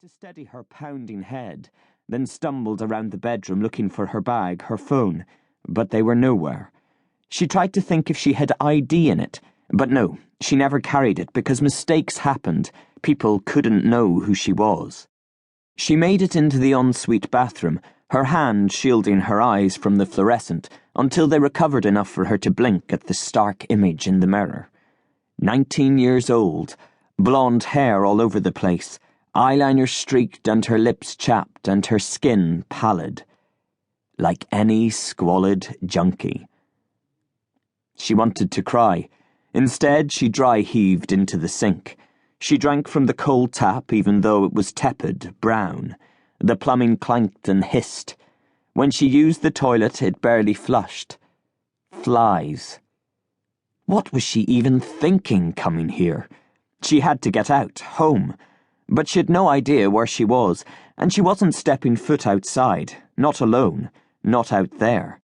to steady her pounding head, then stumbled around the bedroom looking for her bag, her phone, but they were nowhere. She tried to think if she had ID in it, but no, she never carried it because mistakes happened. People couldn't know who she was. She made it into the ensuite bathroom, her hand shielding her eyes from the fluorescent until they recovered enough for her to blink at the stark image in the mirror. 19 years old, blonde hair all over the place, eyeliner streaked and her lips chapped and her skin pallid. Like any squalid junkie. She wanted to cry. Instead, she dry-heaved into the sink. She drank from the cold tap even though it was tepid, brown. The plumbing clanked and hissed. When she used the toilet, it barely flushed. Flies. What was she even thinking coming here? She had to get out, home. But she'd no idea where she was, and she wasn't stepping foot outside, not alone, not out there.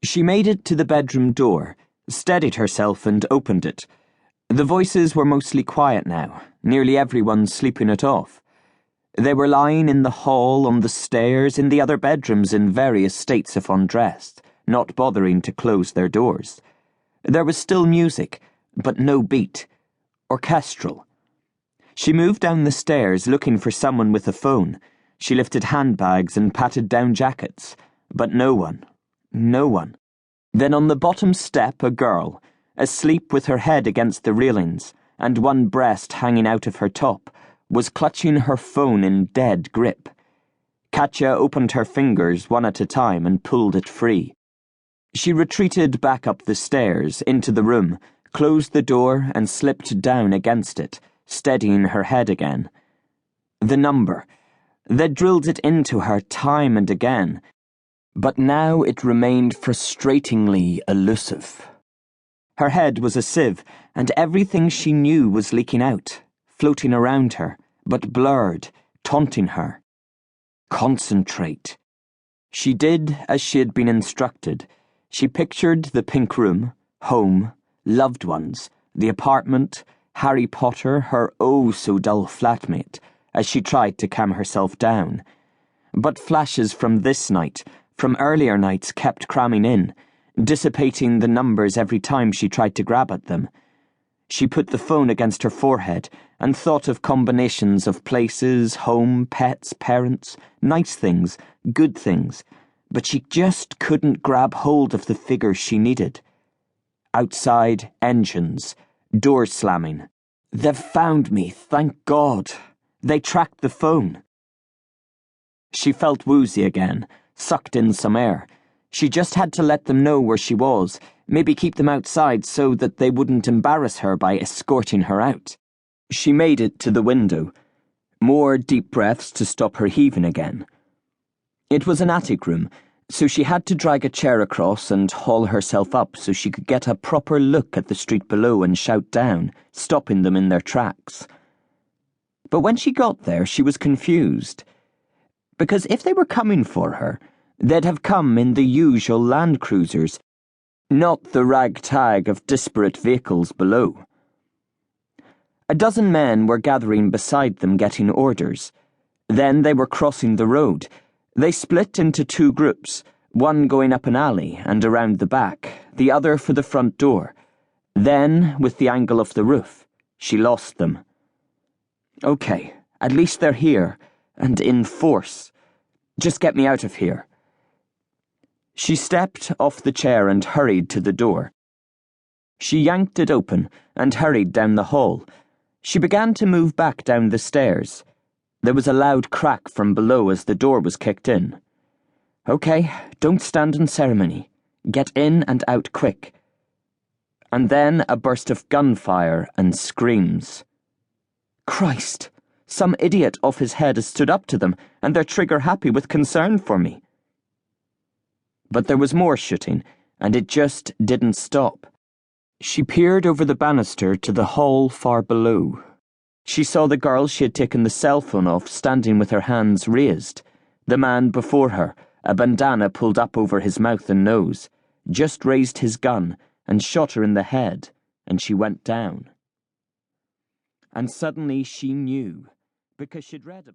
She made it to the bedroom door, steadied herself and opened it. The voices were mostly quiet now, nearly everyone sleeping it off. They were lying in the hall, on the stairs, in the other bedrooms in various states of undress, not bothering to close their doors. There was still music, but no beat. Orchestral. She moved down the stairs looking for someone with a phone. She lifted handbags and patted down jackets, but no one. No one. Then on the bottom step a girl, asleep with her head against the railings and one breast hanging out of her top, was clutching her phone in dead grip. Katja opened her fingers one at a time and pulled it free. She retreated back up the stairs, into the room, closed the door and slipped down against it, steadying her head again. The number. They'd drilled it into her time and again, but now it remained frustratingly elusive. Her head was a sieve, and everything she knew was leaking out, floating around her, but blurred, taunting her. Concentrate. She did as she had been instructed. She pictured the pink room, home, loved ones, the apartment, Harry Potter, her oh-so-dull flatmate, as she tried to calm herself down. But flashes from this night, from earlier nights, kept cramming in, dissipating the numbers every time she tried to grab at them. She put the phone against her forehead and thought of combinations of places, home, pets, parents, nice things, good things, but she just couldn't grab hold of the figure she needed. Outside, engines, doors slamming. They've found me, thank God. They tracked the phone. She felt woozy again, sucked in some air. She just had to let them know where she was, maybe keep them outside so that they wouldn't embarrass her by escorting her out. She made it to the window. More deep breaths to stop her heaving again. It was an attic room, so she had to drag a chair across and haul herself up so she could get a proper look at the street below and shout down, stopping them in their tracks. But when she got there, she was confused. Because if they were coming for her, they'd have come in the usual Land Cruisers, not the ragtag of disparate vehicles below. A dozen men were gathering beside them getting orders. Then they were crossing the road. They split into two groups, one going up an alley and around the back, the other for the front door. Then, with the angle of the roof, she lost them. Okay, at least they're here, and in force. Just get me out of here. She stepped off the chair and hurried to the door. She yanked it open and hurried down the hall. She began to move back down the stairs. There was a loud crack from below as the door was kicked in. Okay, don't stand on ceremony. Get in and out quick. And then a burst of gunfire and screams. Christ! Some idiot off his head has stood up to them, and they're trigger-happy with concern for me. But there was more shooting, and it just didn't stop. She peered over the banister to the hall far below. She saw the girl she had taken the cell phone off standing with her hands raised. The man before her, a bandana pulled up over his mouth and nose, just raised his gun and shot her in the head, and she went down. And suddenly she knew, because she'd read about